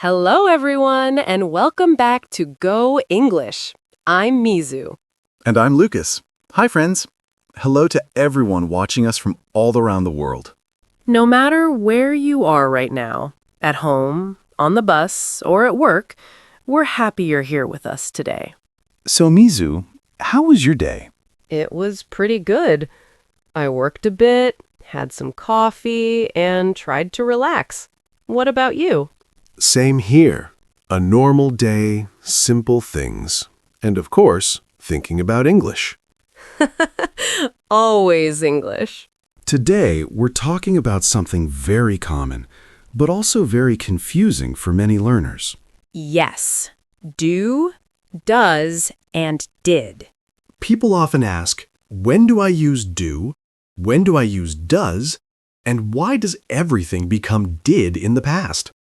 Hello, everyone, and welcome back to Go English. I'm Mizu. And I'm Lucas. Hi, friends. Hello to everyone watching us from all around the world. No matter where you are right now, at home, on the bus, or at work, we're happy you're here with us today. So, Mizu, how was your day? It was pretty good. I worked a bit, had some coffee, and tried to relax. What about you? Same here. A normal day, simple things. And of course, thinking about English. Always English. Today, we're talking about something very common, but also very confusing for many learners. Yes. Do, does, and did. People often ask, when do I use do? When do I use does? And why does everything become did in the past?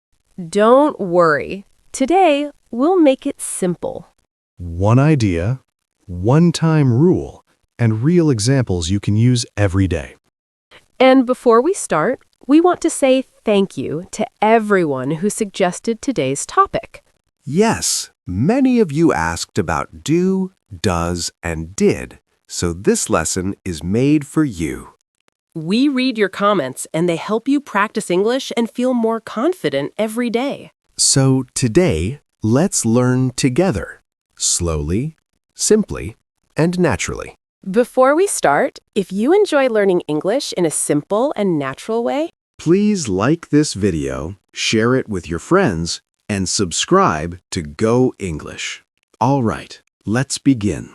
Don't worry. Today, we'll make it simple. One idea, one-time rule, and real examples you can use every day. And before we start, we want to say thank you to everyone who suggested today's topic. Yes, many of you asked about do, does, and did, so this lesson is made for you. We read your comments and they help you practice English and feel more confident every day. So today, let's learn together, slowly, simply, and naturally. Before we start, if you enjoy learning English in a simple and natural way, Please like this video, share it with your friends, and subscribe to Go English. All right, let's begin.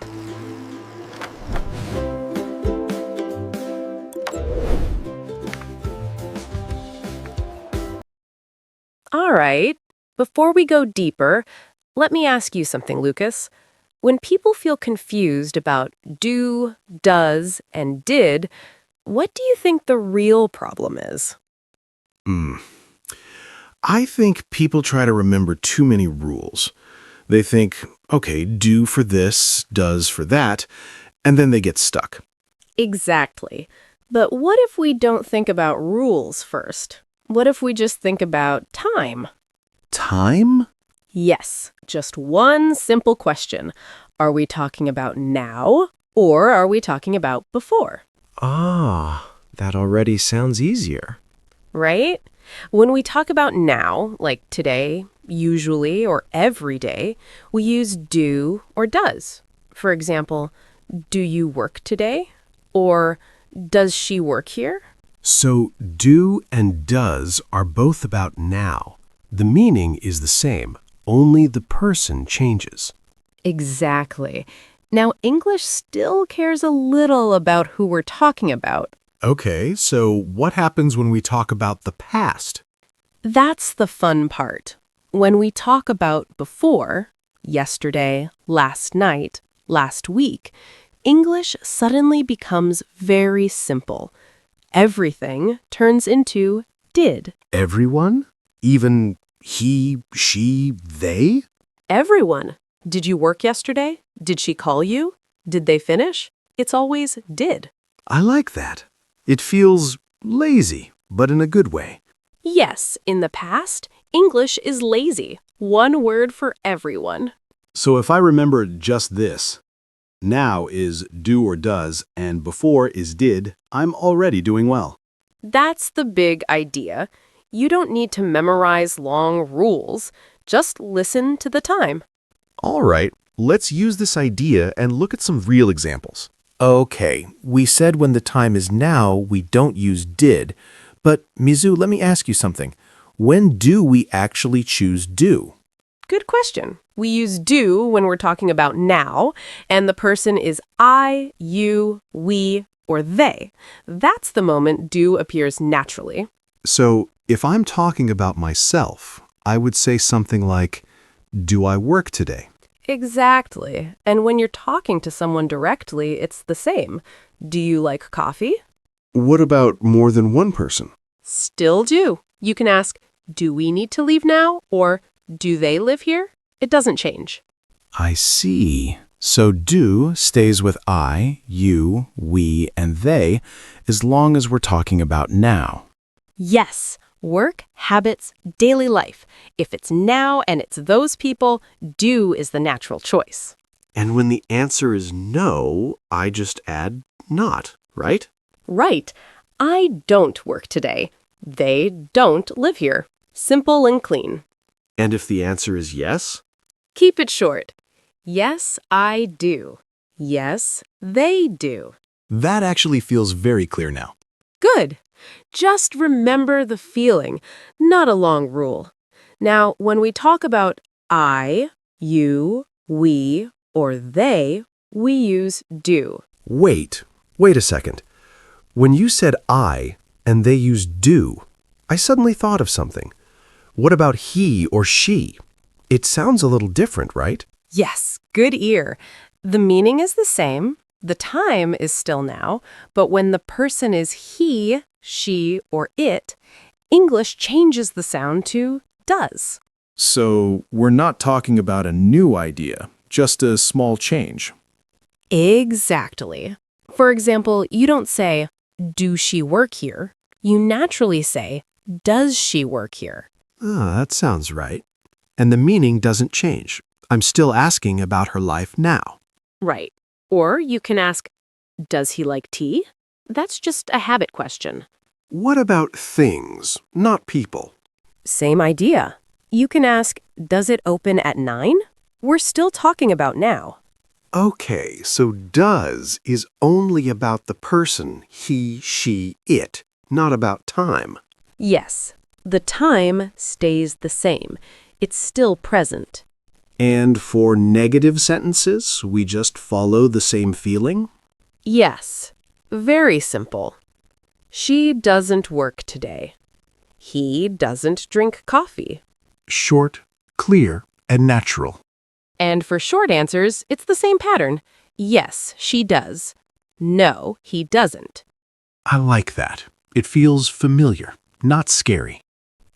all right. Before we go deeper, let me ask you something, Lucas. When people feel confused about do, does, and did, what do you think the real problem is? I think people try to remember too many rules. They think, okay, do for this, does for that, and then they get stuck. Exactly. But what if we don't think about rules first? What if we just think about time? Time? Yes, just one simple question. Are we talking about now, or are we talking about before? Ah, that already sounds easier. Right? When we talk about now, like today, usually, or every day, we use do or does. For example, do you work today? Or does she work here? So do and does are both about now. The meaning is the same, only the person changes. Exactly. Now, English still cares a little about who we're talking about. Okay, so what happens when we talk about the past? That's the fun part. When we talk about before, yesterday, last night, last week, English suddenly becomes very simple. Everything turns into did. Everyone? Even he, she, they? Everyone. Did you work yesterday? Did she call you? Did they finish? It's always did. I like that. It feels lazy, but in a good way. Yes, in the past, English is lazy. One word for everyone. So if I remember just this, now is do or does, and before is did, I'm already doing well. That's the big idea. You don't need to memorize long rules. Just listen to the time. All right, let's use this idea and look at some real examples. Okay, we said when the time is now, we don't use did. But, Mizu, let me ask you something. When do we actually choose do? Good question. We use do when we're talking about now, and the person is I, you, we, or they. That's the moment do appears naturally. So, if I'm talking about myself, I would say something like, do I work today? Exactly. And when you're talking to someone directly, it's the same. Do you like coffee? What about more than one person? Still do. You can ask, do we need to leave now? Or do they live here? It doesn't change. I see. So do stays with I, you, we, and they as long as we're talking about now. Yes. Work, habits, daily life. If it's now and it's those people, do is the natural choice. And when the answer is no, I just add not, right? Right. I don't work today. They don't live here. Simple and clean. And if the answer is yes? Keep it short. Yes, I do. Yes, they do. That actually feels very clear now. Good. Just remember the feeling, not a long rule. Now, when we talk about I, you, we, or they, we use do. Wait a second. When you said I and they used do, I suddenly thought of something. What about he or she? It sounds a little different, right? Yes, good ear. The meaning is the same. The time is still now, but when the person is he, she, or it, English changes the sound to does. So we're not talking about a new idea, just a small change. Exactly. For example, you don't say, do she work here? You naturally say, does she work here? That sounds right. And the meaning doesn't change. I'm still asking about her life now. Right. Or you can ask, does he like tea? That's just a habit question. What about things, not people? Same idea. You can ask, does it open at 9? We're still talking about now. Okay, so does is only about the person, he, she, it, not about time. Yes, the time stays the same. It's still present. And for negative sentences, we just follow the same feeling? Yes, very simple. She doesn't work today. He doesn't drink coffee. Short, clear, and natural. And for short answers, it's the same pattern. Yes, she does. No, he doesn't. I like that. It feels familiar, not scary.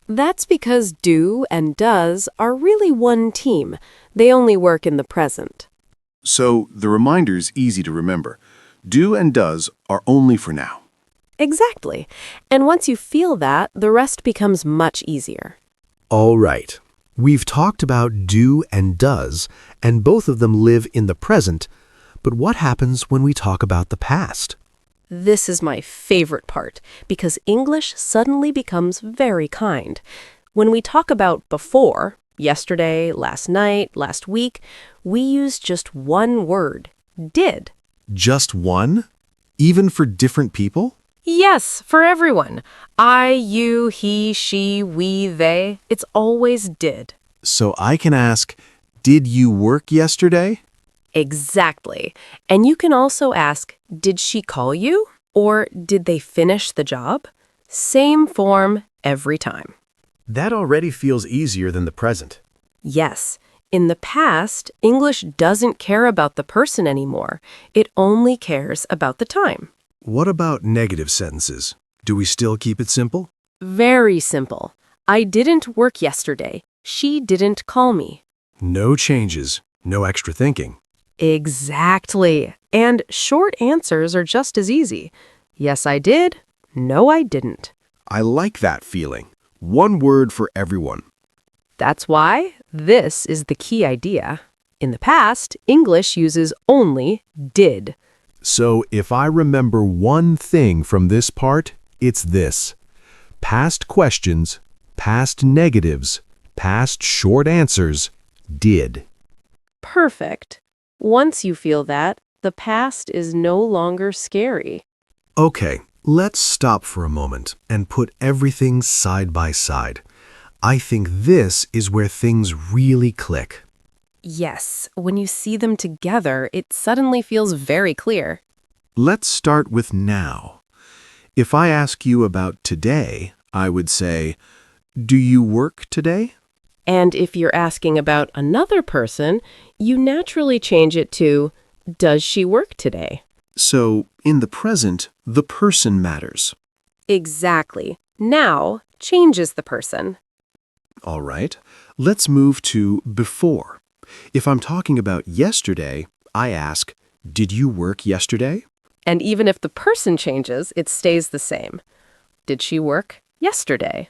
That's because do and does are really one team. They only work in the present. So the reminder's easy to remember. Do and does are only for now. Exactly. And once you feel that, the rest becomes much easier. All right. We've talked about do and does, and both of them live in the present. But what happens when we talk about the past? This is my favorite part, because English suddenly becomes very kind. When we talk about before, yesterday, last night, last week, we use just one word, did. Just one? Even for different people? Yes, for everyone. I, you, he, she, we, they. It's always did. So I can ask, did you work yesterday? Exactly. And you can also ask, did she call you? Or did they finish the job? Same form every time. That already feels easier than the present. Yes. In the past, English doesn't care about the person anymore. It only cares about the time. What about negative sentences? Do we still keep it simple? Very simple. I didn't work yesterday. She didn't call me. No changes, no extra thinking. Exactly. And short answers are just as easy. Yes, I did. No, I didn't. I like that feeling. One word for everyone. That's why this is the key idea. In the past, English uses only did. So if I remember one thing from this part, it's this. Past questions, past negatives, past short answers, did. Perfect. Once you feel that, the past is no longer scary. Okay, let's stop for a moment and put everything side by side. I think this is where things really click. Yes, when you see them together, it suddenly feels very clear. Let's start with now. If I ask you about today, I would say, do you work today? And if you're asking about another person, you naturally change it to, does she work today? So, in the present, the person matters. Exactly. Now changes the person. All right, let's move to before. If I'm talking about yesterday, I ask, did you work yesterday? And even if the person changes, it stays the same. Did she work yesterday?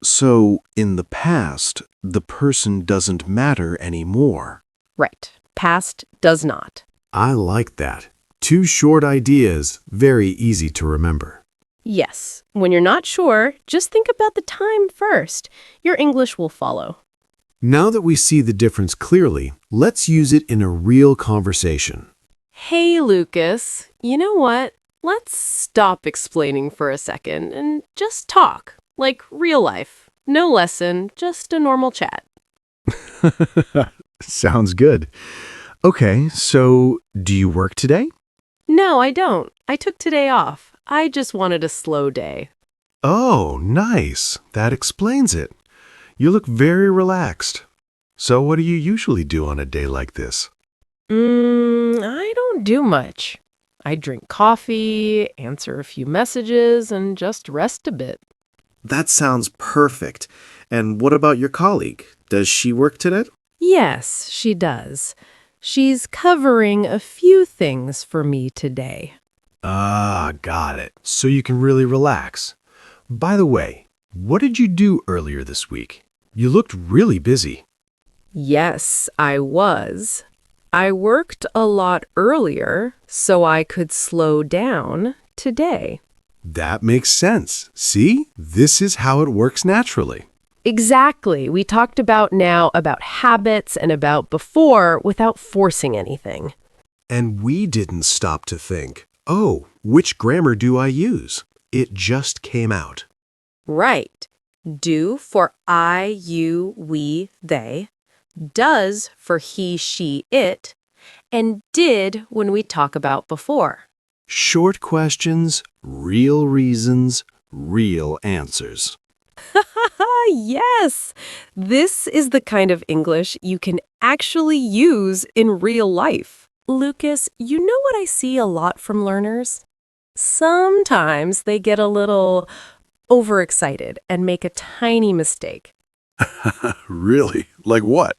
So, in the past, the person doesn't matter anymore. Right. Past does not. I like that. Two short ideas, very easy to remember. Yes. When you're not sure, just think about the time first. Your English will follow. Now that we see the difference clearly, let's use it in a real conversation. Hey, Lucas. You know what? Let's stop explaining for a second and just talk. Like real life. No lesson, just a normal chat. Sounds good. Okay, so do you work today? No, I don't. I took today off. I just wanted a slow day. Oh, nice. That explains it. You look very relaxed. So what do you usually do on a day like this? I don't do much. I drink coffee, answer a few messages, and just rest a bit. That sounds perfect. And what about your colleague? Does she work today? Yes, she does. She's covering a few things for me today. Ah, got it. So you can really relax. By the way, what did you do earlier this week? You looked really busy. Yes, I was. I worked a lot earlier so I could slow down today. That makes sense. See? This is how it works naturally. Exactly. We talked about now about habits and about before without forcing anything. And we didn't stop to think, oh, which grammar do I use? It just came out. Right. Do for I, you, we, they. Does for he, she, it. And did when we talk about before. Short questions, real reasons, real answers. Yes! This is the kind of English you can actually use in real life. Lucas, you know what I see a lot from learners? Sometimes they get a little overexcited and make a tiny mistake. Really? Like what?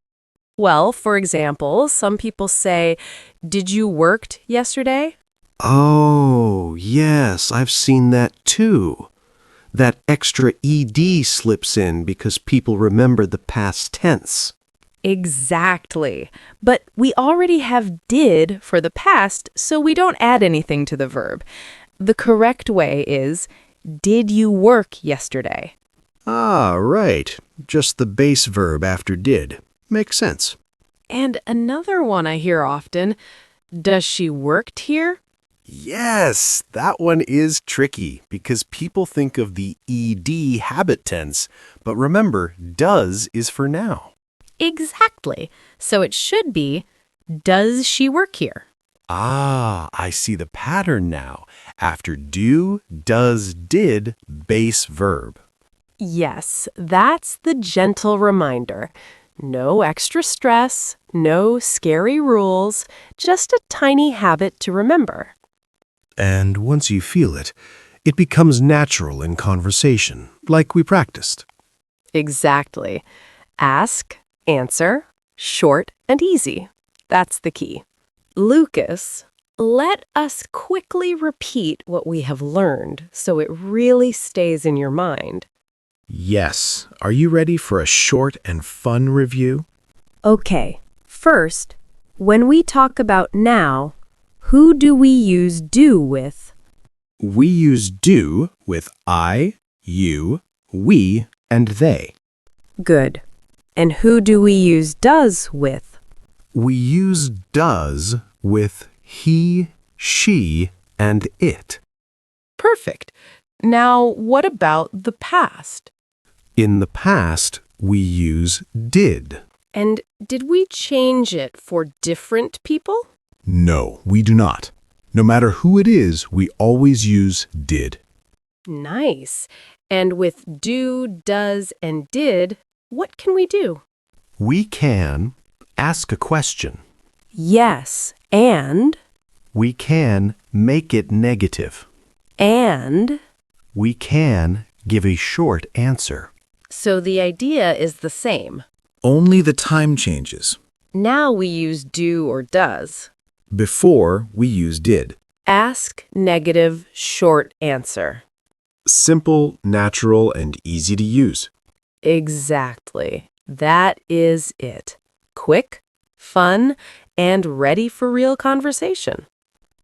Well, for example, some people say, "Did you worked yesterday?" Oh, yes, I've seen that too. That extra ed slips in because people remember the past tense. Exactly. But we already have did for the past, so we don't add anything to the verb. The correct way is, did you work yesterday? Ah, right. Just the base verb after did. Makes sense. And another one I hear often, does she worked here? Yes, that one is tricky because people think of the ed habit tense, but remember, does is for now. Exactly. So it should be, does she work here? Ah, I see the pattern now. After do, does, did, base verb. Yes, that's the gentle reminder. No extra stress, no scary rules, just a tiny habit to remember. And once you feel it, it becomes natural in conversation, like we practiced. Exactly. Ask, answer, short and easy. That's the key. Lucas, let us quickly repeat what we have learned so it really stays in your mind. Yes. Are you ready for a short and fun review? Okay, first, when we talk about now, who do we use do with? We use do with I, you, we, and they. Good. And who do we use does with? We use does with he, she, and it. Perfect. Now, what about the past? In the past, we use did. And did we change it for different people? No, we do not. No matter who it is, we always use did. Nice. And with do, does, and did, what can we do? We can ask a question. Yes, and, We can make it negative. and. We can give a short answer. So the idea is the same. Only the time changes. Now we use do or does. Before, we use did. Ask, negative, short answer. Simple, natural, and easy to use. Exactly. That is it. Quick, fun, and ready for real conversation.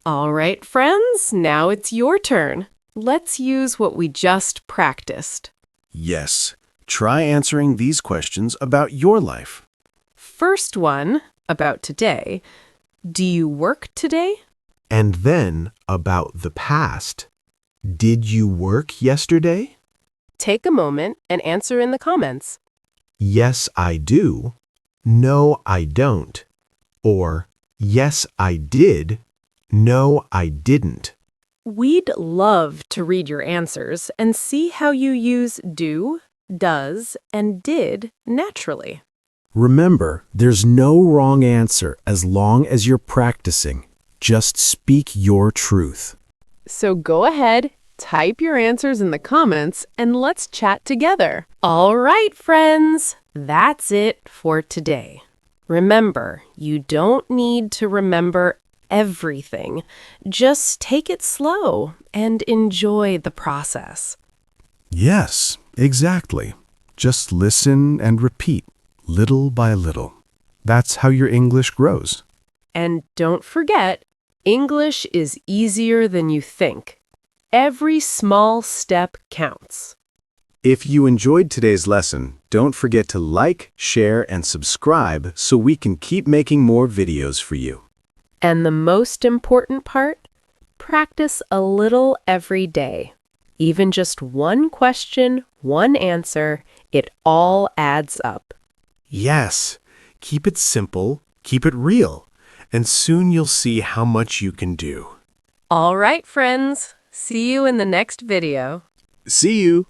All right, friends, now it's your turn. Let's use what we just practiced. Yes. Try answering these questions about your life. First one, about today. Do you work today? And then about the past. Did you work yesterday? Take a moment and answer in the comments. Yes, I do. No, I don't. Or, yes, I did. No, I didn't. We'd love to read your answers and see how you use do, does, and did naturally. Remember, there's no wrong answer as long as you're practicing. Just speak your truth. So go ahead, type your answers in the comments, and let's chat together. All right, friends, that's it for today. Remember, you don't need to remember everything. Just take it slow and enjoy the process. Yes, exactly. Just listen and repeat, little by little. That's how your English grows. And don't forget, English is easier than you think. Every small step counts. If you enjoyed today's lesson, don't forget to like, share, and subscribe so we can keep making more videos for you. And the most important part? Practice a little every day. Even just one question, one answer, it all adds up. Yes. Keep it simple, keep it real, and soon you'll see how much you can do. All right, friends. See you in the next video. See you!